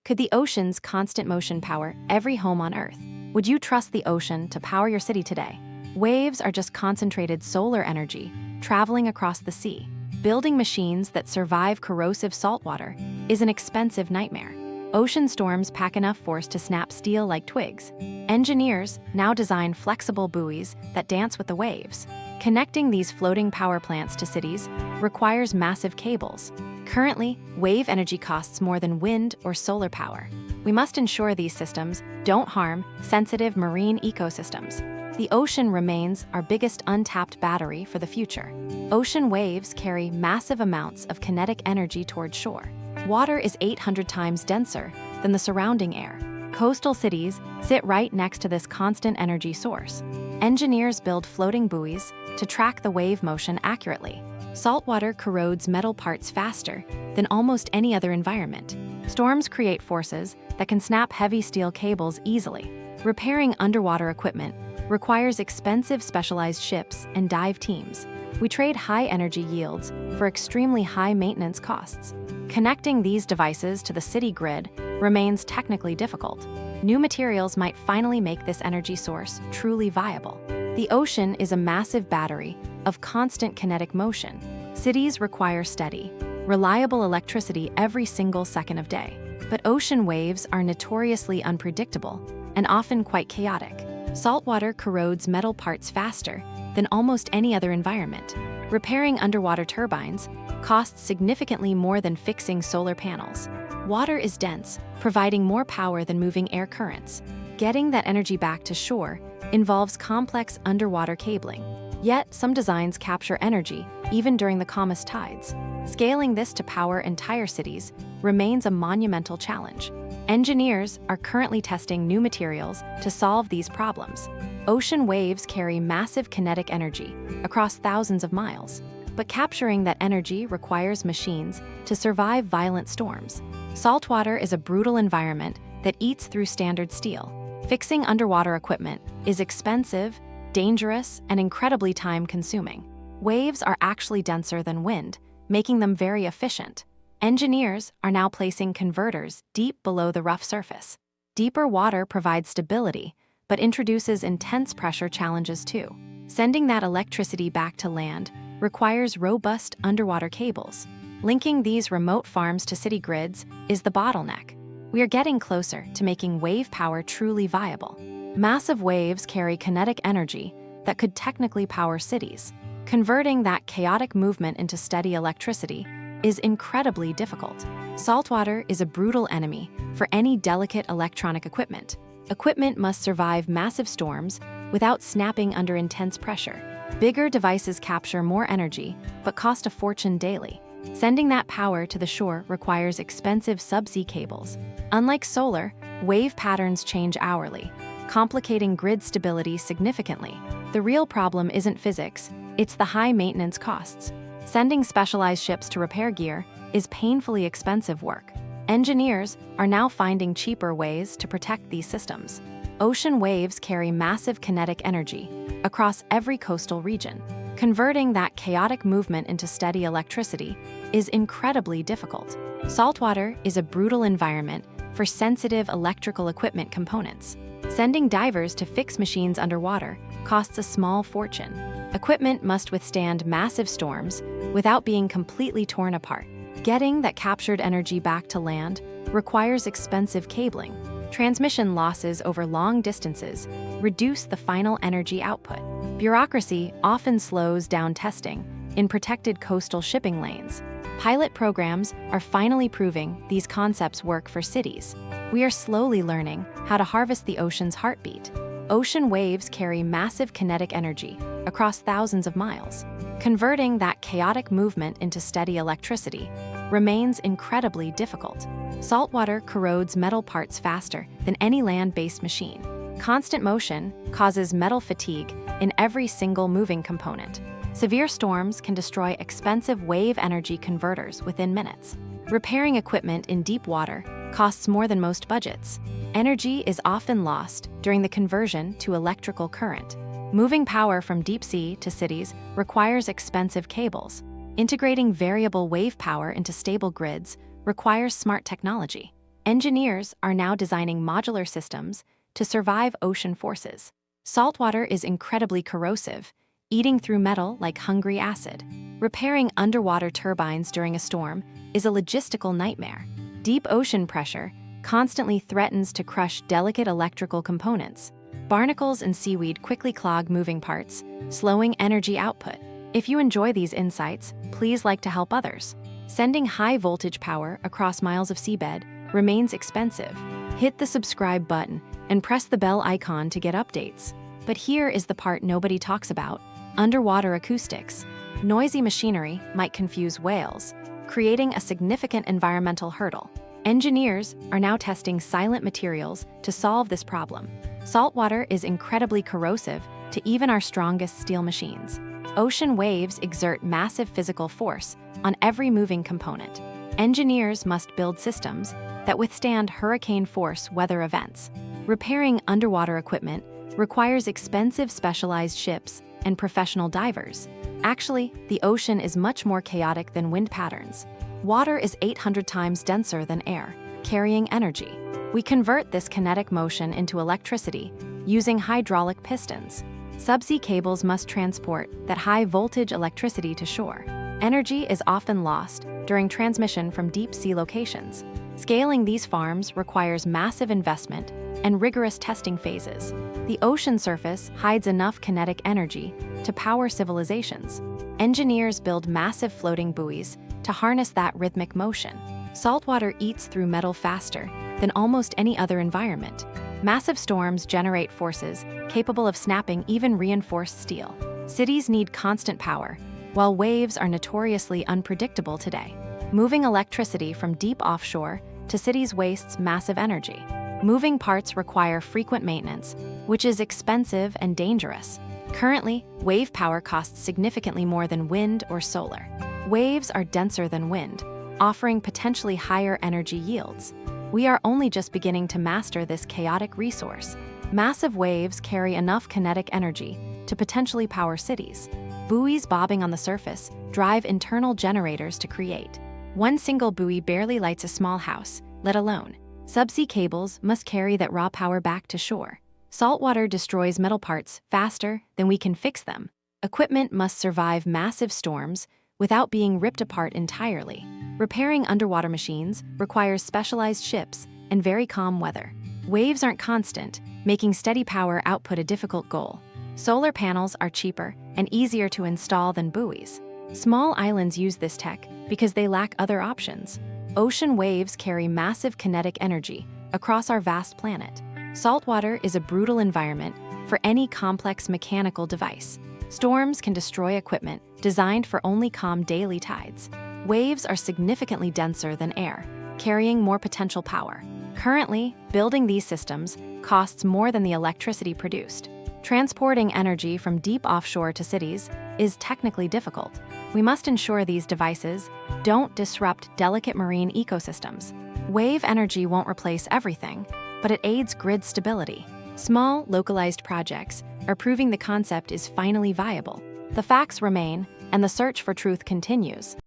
Could the ocean's constant motion power every home on Earth? Would you trust the ocean to power your city today? Waves are just concentrated solar energy traveling across the sea. Building machines that survive corrosive saltwater is an expensive nightmare. Ocean storms pack enough force to snap steel like twigs. Engineers now design flexible buoys that dance with the waves. Connecting these floating power plants to cities requires massive cables. Currently, wave energy costs more than wind or solar power. We must ensure these systems don't harm sensitive marine ecosystems. The ocean remains our biggest untapped battery for the future. Ocean waves carry massive amounts of kinetic energy toward shore. Water is 800 times denser than the surrounding air. Coastal cities sit right next to this constant energy source. Engineers build floating buoys to track the wave motion accurately. Saltwater corrodes metal parts faster than almost any other environment. Storms create forces that can snap heavy steel cables easily. Repairing underwater equipment requires expensive specialized ships and dive teams. We trade high energy yields for extremely high maintenance costs. Connecting these devices to the city grid remains technically difficult. New materials might finally make this energy source truly viable. The ocean is a massive battery of constant kinetic motion. Cities require steady, reliable electricity every single second of day. But ocean waves are notoriously unpredictable and often quite chaotic. Saltwater corrodes metal parts faster than almost any other environment. Repairing underwater turbines costs significantly more than fixing solar panels. Water is dense, providing more power than moving air currents. Getting that energy back to shore involves complex underwater cabling. Yet, some designs capture energy even during the calmest tides. Scaling this to power entire cities remains a monumental challenge. Engineers are currently testing new materials to solve these problems. Ocean waves carry massive kinetic energy across thousands of miles, but capturing that energy requires machines to survive violent storms. Saltwater is a brutal environment that eats through standard steel. Fixing underwater equipment is expensive, dangerous, and incredibly time-consuming. Waves are actually denser than wind, making them very efficient. Engineers are now placing converters deep below the rough surface. Deeper water provides stability, but introduces intense pressure challenges too. Sending that electricity back to land requires robust underwater cables. Linking these remote farms to city grids is the bottleneck. We are getting closer to making wave power truly viable. Massive waves carry kinetic energy that could technically power cities. Converting that chaotic movement into steady electricity is incredibly difficult. Saltwater is a brutal enemy for any delicate electronic equipment. Equipment must survive massive storms without snapping under intense pressure. Bigger devices capture more energy, but cost a fortune daily. Sending that power to the shore requires expensive subsea cables. Unlike solar, wave patterns change hourly, complicating grid stability significantly. The real problem isn't physics, it's the high maintenance costs. Sending specialized ships to repair gear is painfully expensive work. Engineers are now finding cheaper ways to protect these systems. Ocean waves carry massive kinetic energy across every coastal region. Converting that chaotic movement into steady electricity is incredibly difficult. Saltwater is a brutal environment for sensitive electrical equipment components. Sending divers to fix machines underwater costs a small fortune. Equipment must withstand massive storms without being completely torn apart. Getting that captured energy back to land requires expensive cabling. Transmission losses over long distances reduce the final energy output. Bureaucracy often slows down testing in protected coastal shipping lanes. Pilot programs are finally proving these concepts work for cities. We are slowly learning how to harvest the ocean's heartbeat. Ocean waves carry massive kinetic energy across thousands of miles. Converting that chaotic movement into steady electricity remains incredibly difficult. Saltwater corrodes metal parts faster than any land-based machine. Constant motion causes metal fatigue in every single moving component. Severe storms can destroy expensive wave energy converters within minutes. Repairing equipment in deep water costs more than most budgets. Energy is often lost during the conversion to electrical current. Moving power from deep sea to cities requires expensive cables. Integrating variable wave power into stable grids requires smart technology. Engineers are now designing modular systems to survive ocean forces. Saltwater is incredibly corrosive, eating through metal like hungry acid. Repairing underwater turbines during a storm is a logistical nightmare. Deep ocean pressure constantly threatens to crush delicate electrical components. Barnacles and seaweed quickly clog moving parts, slowing energy output. If you enjoy these insights, please like to help others. Sending high voltage power across miles of seabed remains expensive. Hit the subscribe button and press the bell icon to get updates. But here is the part nobody talks about: underwater acoustics. Noisy machinery might confuse whales, creating a significant environmental hurdle. Engineers are now testing silent materials to solve this problem. Saltwater is incredibly corrosive to even our strongest steel machines. Ocean waves exert massive physical force on every moving component. Engineers must build systems that withstand hurricane-force weather events. Repairing underwater equipment requires expensive specialized ships and professional divers. Actually, the ocean is much more chaotic than wind patterns. Water is 800 times denser than air, carrying energy. We convert this kinetic motion into electricity using hydraulic pistons. Subsea cables must transport that high-voltage electricity to shore. Energy is often lost during transmission from deep-sea locations. Scaling these farms requires massive investment and rigorous testing phases. The ocean surface hides enough kinetic energy to power civilizations. Engineers build massive floating buoys to harness that rhythmic motion. Saltwater eats through metal faster than almost any other environment. Massive storms generate forces capable of snapping even reinforced steel. Cities need constant power, while waves are notoriously unpredictable today. Moving electricity from deep offshore to cities wastes massive energy. Moving parts require frequent maintenance, which is expensive and dangerous. Currently, wave power costs significantly more than wind or solar. Waves are denser than wind, offering potentially higher energy yields. We are only just beginning to master this chaotic resource. Massive waves carry enough kinetic energy to potentially power cities. Buoys bobbing on the surface drive internal generators to create. One single buoy barely lights a small house, let alone. Subsea cables must carry that raw power back to shore. Saltwater destroys metal parts faster than we can fix them. Equipment must survive massive storms without being ripped apart entirely. Repairing underwater machines requires specialized ships and very calm weather. Waves aren't constant, making steady power output a difficult goal. Solar panels are cheaper and easier to install than buoys. Small islands use this tech because they lack other options. Ocean waves carry massive kinetic energy across our vast planet. Saltwater is a brutal environment for any complex mechanical device. Storms can destroy equipment designed for only calm daily tides. Waves are significantly denser than air, carrying more potential power. Currently, building these systems costs more than the electricity produced. Transporting energy from deep offshore to cities is technically difficult. We must ensure these devices don't disrupt delicate marine ecosystems. Wave energy won't replace everything, but it aids grid stability. Small, localized projects are proving the concept is finally viable. The facts remain, and the search for truth continues.